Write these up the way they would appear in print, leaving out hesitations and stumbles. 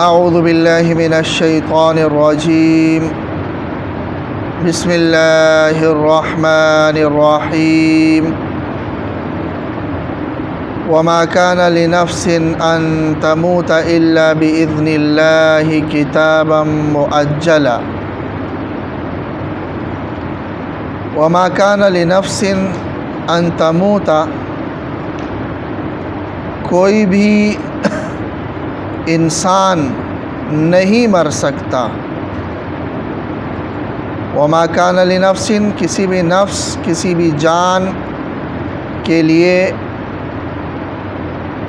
اعوذ باللہ من الشیطان الرجیم بسم اللہ الرحمن الرحیم وما كان لنفس ان تموت الا باذن اللہ کتابا مؤجلا وما كان لنفس ان تموت، کوئی بھی انسان نہیں مر سکتا. وما كان لنفس، کسی بھی نفس، کسی بھی جان کے لیے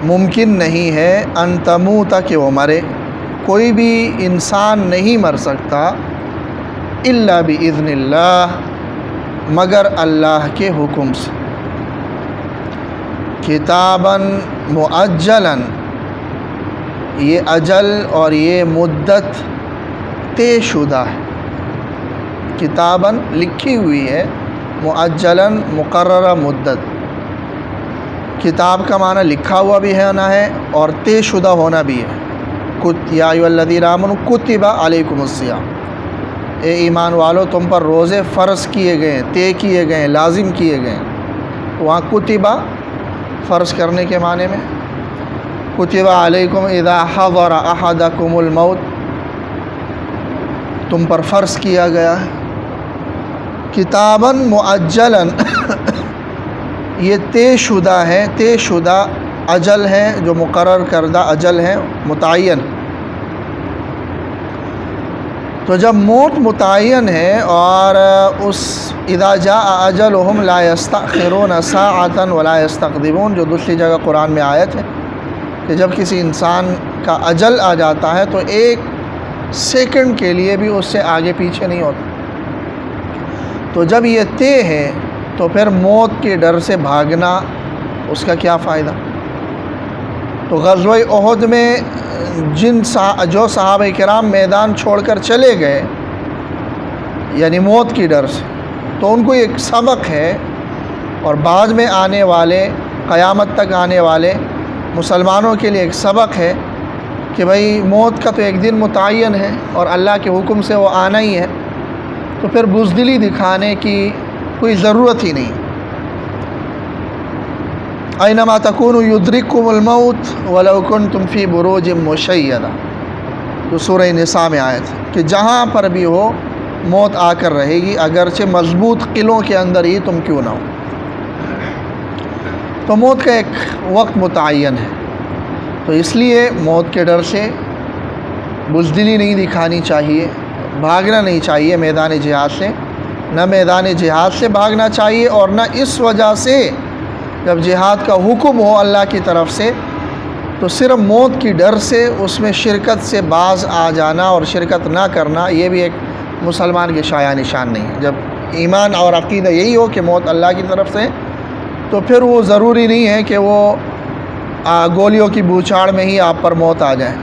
ممکن نہیں ہے ان تموت کہ وہ مرے. کوئی بھی انسان نہیں مر سکتا الا باذن اللہ، مگر اللہ کے حکم سے. کتاباً مؤجلاً، یہ اجل اور یہ مدت طے شدہ ہے. کتاباً لکھی ہوئی ہے، مؤجلاً مقررہ مدت. کتاب کا معنی لکھا ہوا بھی ہونا ہے اور طے شدہ ہونا بھی ہے. یا ایھا الذین آمنوا کتب علیکم الصیام، اے ایمان والو تم پر روزے فرض کیے گئے، طے کیے گئے، لازم کیے گئے. وہاں کتبہ فرض کرنے کے معنی میں، کتب علیکم اذا حضر احدکم الموت، تم پر فرض کیا گیا ہے. کتاباً مؤجلاً یہ طے شدہ ہے، طے شدہ اجل ہے، جو مقرر کردہ اجل ہے، متعین. تو جب موت متعین ہے اور اس اذا جاء اجلهم لا يستأخرون ساعة ولا يستقدمون، جو دوسری جگہ قرآن میں آیت ہے کہ جب کسی انسان کا اجل آ جاتا ہے تو ایک سیکنڈ کے لیے بھی اس سے آگے پیچھے نہیں ہوتا. تو جب یہ طے ہے تو پھر موت کے ڈر سے بھاگنا اس کا کیا فائدہ. تو غزوہ احد میں جو صحابہ کرام میدان چھوڑ کر چلے گئے یعنی موت کی ڈر سے، تو ان کو ایک سبق ہے، اور بعد میں آنے والے قیامت تک آنے والے مسلمانوں کے لیے ایک سبق ہے کہ بھئی موت کا تو ایک دن متعین ہے اور اللہ کے حکم سے وہ آنا ہی ہے. تو پھر بزدلی دکھانے کی کوئی ضرورت ہی نہیں. اینما تکونوا یدرککم الموت ولو کنتم فی بروج مشیدہ، جو سورہ نساء میں آیت ہے کہ جہاں پر بھی ہو موت آ کر رہے گی، اگرچہ مضبوط قلعوں کے اندر ہی تم کیوں نہ ہو. تو موت کا ایک وقت متعین ہے. تو اس لیے موت کے ڈر سے بزدلی نہیں دکھانی چاہیے، بھاگنا نہیں چاہیے میدان جہاد سے. نہ میدان جہاد سے بھاگنا چاہیے اور نہ اس وجہ سے جب جہاد کا حکم ہو اللہ کی طرف سے تو صرف موت کی ڈر سے اس میں شرکت سے باز آ جانا اور شرکت نہ کرنا، یہ بھی ایک مسلمان کے شایع نشان نہیں ہے. جب ایمان اور عقیدہ یہی ہو کہ موت اللہ کی طرف سے، تو پھر وہ ضروری نہیں ہے کہ وہ گولیوں کی بوچھاڑ میں ہی آپ پر موت آ جائے.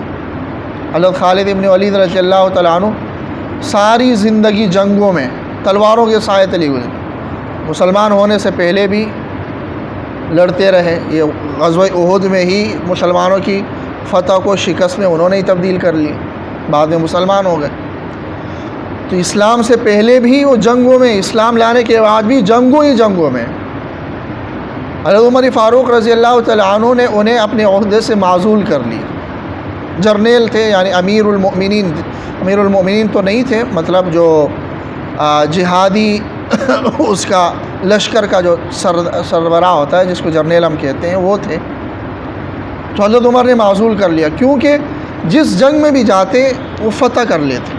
حضرت خالد ابن ولید رضی اللہ تعالیٰ عنہ ساری زندگی جنگوں میں تلواروں کے سائے تلے ہوئے، مسلمان ہونے سے پہلے بھی لڑتے رہے. یہ غزوہ احد میں ہی مسلمانوں کی فتح کو شکست میں انہوں نے ہی تبدیل کر لی، بعد میں مسلمان ہو گئے. تو اسلام سے پہلے بھی وہ جنگوں میں، اسلام لانے کے بعد بھی جنگوں میں. حضرت عمر فاروق رضی اللہ تعالیٰ عنہ نے انہیں اپنے عہدے سے معزول کر لیا. جرنیل تھے، یعنی امیر المؤمنین تو نہیں تھے، مطلب جو جہادی اس کا لشکر کا جو سربراہ ہوتا ہے جس کو جرنیل ہم کہتے ہیں، وہ تھے. تو حضرت عمر نے معزول کر لیا، کیونکہ جس جنگ میں بھی جاتے وہ فتح کر لیتے.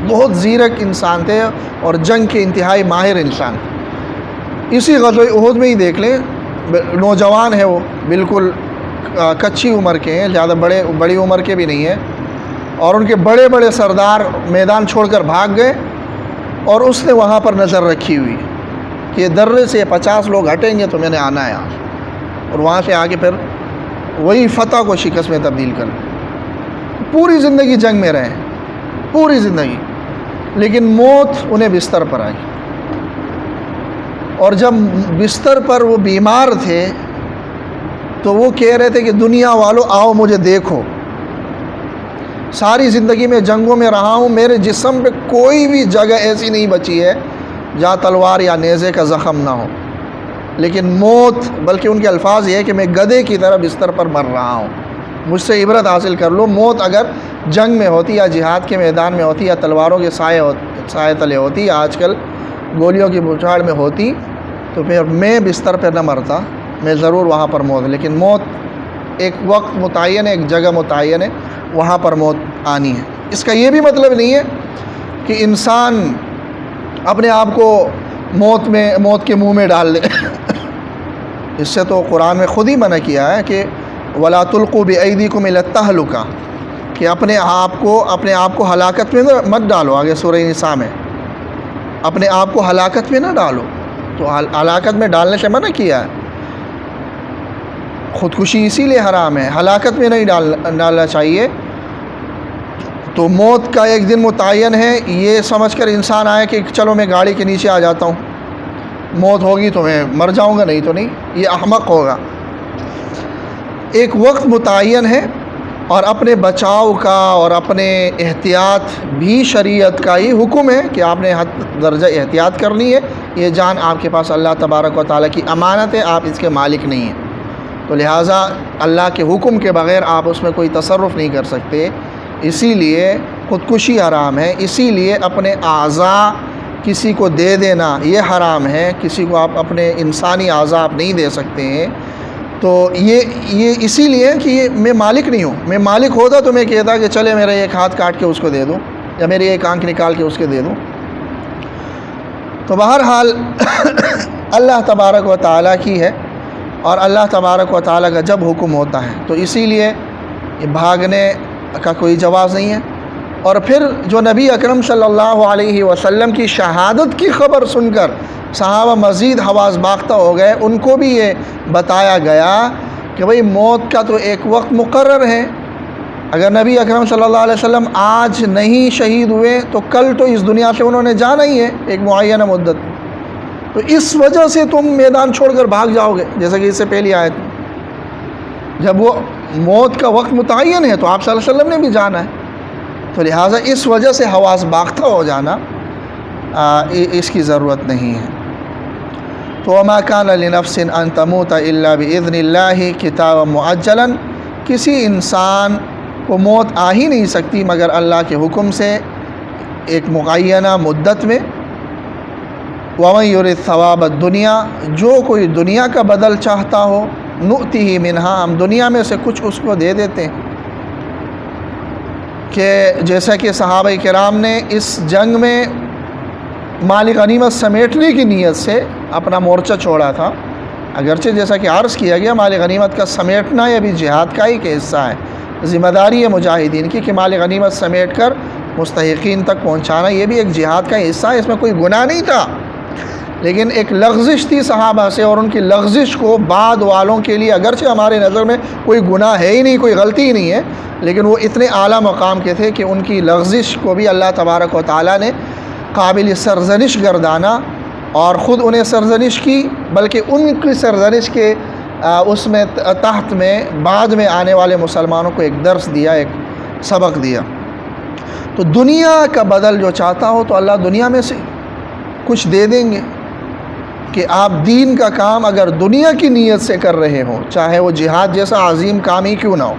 بہت زیرک انسان تھے اور جنگ کے انتہائی ماہر انسان. اسی غزوہ احد میں ہی دیکھ لیں، نوجوان ہے وہ، بالکل کچی عمر کے ہیں، زیادہ بڑی عمر کے بھی نہیں ہیں، اور ان کے بڑے بڑے سردار میدان چھوڑ کر بھاگ گئے، اور اس نے وہاں پر نظر رکھی ہوئی کہ یہ درے سے 50 لوگ ہٹیں گے تو میں نے آنا ہے یہاں، اور وہاں سے آگے پھر وہی فتح کو شکست میں تبدیل کر. پوری زندگی جنگ میں رہے، پوری زندگی، لیکن موت انہیں بستر پر آئی. اور جب بستر پر وہ بیمار تھے تو وہ کہہ رہے تھے کہ دنیا والوں آؤ مجھے دیکھو. ساری زندگی میں جنگوں میں رہا ہوں، میرے جسم پہ کوئی بھی جگہ ایسی نہیں بچی ہے جہاں تلوار یا نیزے کا زخم نہ ہو، لیکن موت، بلکہ ان کے الفاظ یہ ہے کہ میں گدھے کی طرح بستر پر مر رہا ہوں، مجھ سے عبرت حاصل کر لو۔ موت اگر جنگ میں ہوتی یا جہاد کے میدان میں ہوتی یا تلواروں کے سائے تلے ہوتی یا آج کل گولیوں کی بچھاڑ میں ہوتی تو پھر میں بستر پہ نہ مرتا، میں ضرور وہاں پر موت، لیکن موت ایک وقت متعین ہے، ایک جگہ متعین ہے، وہاں پر موت آنی ہے۔ اس کا یہ بھی مطلب نہیں ہے کہ انسان اپنے آپ کو موت کے منہ میں ڈال دے۔ اس سے تو قرآن میں خود ہی منع کیا ہے کہ وَلَا تُلْقُوا بِأَيْدِيكُمْ إِلَى التَّهْلُكَةِ، کہ اپنے آپ کو ہلاکت میں مت ڈالو۔ آگے سورہ نساء میں اپنے آپ کو ہلاکت میں نہ ڈالو، تو ہلاکت میں ڈالنے سے منع کیا ہے۔ خودکشی اسی لیے حرام ہے، ہلاکت میں نہیں ڈالنا چاہیے۔ تو موت کا ایک دن متعین ہے، یہ سمجھ کر انسان آئے کہ چلو میں گاڑی کے نیچے آ جاتا ہوں، موت ہوگی تو میں مر جاؤں گا، نہیں تو نہیں، یہ احمق ہوگا۔ ایک وقت متعین ہے، اور اپنے بچاؤ کا اور اپنے احتیاط بھی شریعت کا ہی حکم ہے کہ آپ نے حد درجہ احتیاط کرنی ہے۔ یہ جان آپ کے پاس اللہ تبارک و تعالیٰ کی امانت ہے، آپ اس کے مالک نہیں ہیں، تو لہٰذا اللہ کے حکم کے بغیر آپ اس میں کوئی تصرف نہیں کر سکتے۔ اسی لیے خودکشی حرام ہے، اسی لیے اپنے اعضاء کسی کو دے دینا یہ حرام ہے، کسی کو آپ اپنے انسانی اعضاء آپ نہیں دے سکتے ہیں۔ تو یہ اسی لیے کہ یہ میں مالک نہیں ہوں، میں مالک ہوتا تو میں کہتا کہ چلے میرا ایک ہاتھ کاٹ کے اس کو دے دوں، یا میری ایک آنکھ نکال کے اس کے دے دوں۔ تو بہرحال اللہ تبارک و تعالیٰ کی ہے، اور اللہ تبارک و تعالیٰ کا جب حکم ہوتا ہے تو اسی لیے بھاگنے کا کوئی جواز نہیں ہے۔ اور پھر جو نبی اکرم صلی اللہ علیہ وسلم کی شہادت کی خبر سن کر صحابہ مزید حواس باختہ ہو گئے، ان کو بھی یہ بتایا گیا کہ بھئی موت کا تو ایک وقت مقرر ہے، اگر نبی اکرم صلی اللہ علیہ وسلم آج نہیں شہید ہوئے تو کل تو اس دنیا سے انہوں نے جانا ہی ہے ایک معینہ مدت، تو اس وجہ سے تم میدان چھوڑ کر بھاگ جاؤ گے، جیسا کہ اس سے پہلی آیت میں جب وہ موت کا وقت متعین ہے تو آپ صلی اللہ علیہ وسلم نے بھی جانا ہے، تو لہٰذا اس وجہ سے حواس باختہ ہو جانا اس کی ضرورت نہیں ہے۔ تو وَمَا كَانَ لِنَفْسٍ أَن تَمُوتَ إِلَّا بِإِذْنِ اللَّهِ كِتَابًا مُؤَجَّلًا، کسی انسان کو موت آ ہی نہیں سکتی مگر اللہ کے حکم سے ایک معینہ مدت میں۔ وَمَن يُرِدْ ثَوَابَ الدُّنْيَا، جو کوئی دنیا کا بدل چاہتا ہو، نُؤْتِهِ مِنْهَا، ہم دنیا میں سے کچھ اس کو دے دیتے ہیں، کہ جیسا کہ صحابہ کرام نے اس جنگ میں مال غنیمت سمیٹنے کی نیت سے اپنا مورچہ چھوڑا تھا، اگرچہ جیسا کہ عرض کیا گیا مال غنیمت کا سمیٹنا یہ بھی جہاد کا ہی حصہ ہے، ذمہ داری ہے مجاہدین کی کہ مال غنیمت سمیٹ کر مستحقین تک پہنچانا، یہ بھی ایک جہاد کا حصہ ہے، اس میں کوئی گناہ نہیں تھا، لیکن ایک لغزش تھی صحابہ سے، اور ان کی لغزش کو بعد والوں کے لیے اگرچہ ہمارے نظر میں کوئی گناہ ہے ہی نہیں، کوئی غلطی ہی نہیں ہے، لیکن وہ اتنے اعلیٰ مقام کے تھے کہ ان کی لغزش کو بھی اللہ تبارک و تعالیٰ نے قابل سرزنش گردانا، اور خود انہیں سرزنش کی، بلکہ ان کی سرزنش کے اس میں تحت میں بعد میں آنے والے مسلمانوں کو ایک درس دیا، ایک سبق دیا۔ تو دنیا کا بدل جو چاہتا ہو تو اللہ دنیا میں سے کچھ دے دیں گے، کہ آپ دین کا کام اگر دنیا کی نیت سے کر رہے ہو، چاہے وہ جہاد جیسا عظیم کام ہی کیوں نہ ہو،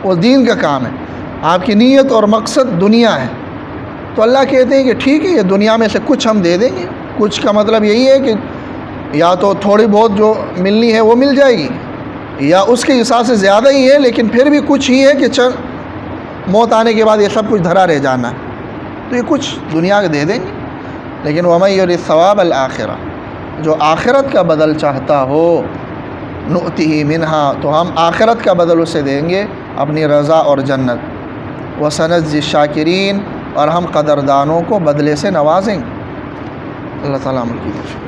وہ دین کا کام ہے، آپ کی نیت اور مقصد دنیا ہے، تو اللہ کہتے ہیں کہ ٹھیک ہے یہ دنیا میں سے کچھ ہم دے دیں گے۔ کچھ کا مطلب یہی ہے کہ یا تو تھوڑی بہت جو ملنی ہے وہ مل جائے گی، یا اس کے حساب سے زیادہ ہی ہے، لیکن پھر بھی کچھ ہی ہے کہ موت آنے کے بعد یہ سب کچھ دھرا رہ جانا ہے، تو یہ کچھ دنیا کے دے دیں گے۔ لیکن وَمَن يُرِدْ ثَوَابَ الْآخِرَةِ، جو آخرت کا بدل چاہتا ہو، نُؤْتِهِ مِنْهَا، تو ہم آخرت کا بدل اسے دیں گے، اپنی رضا اور جنت۔ وَسَنَجْزِي الشَّاكِرِينَ، اور ہم قدردانوں کو بدلے سے نوازیں گے۔ اللہ تعالیٰ عمل کی توفیق۔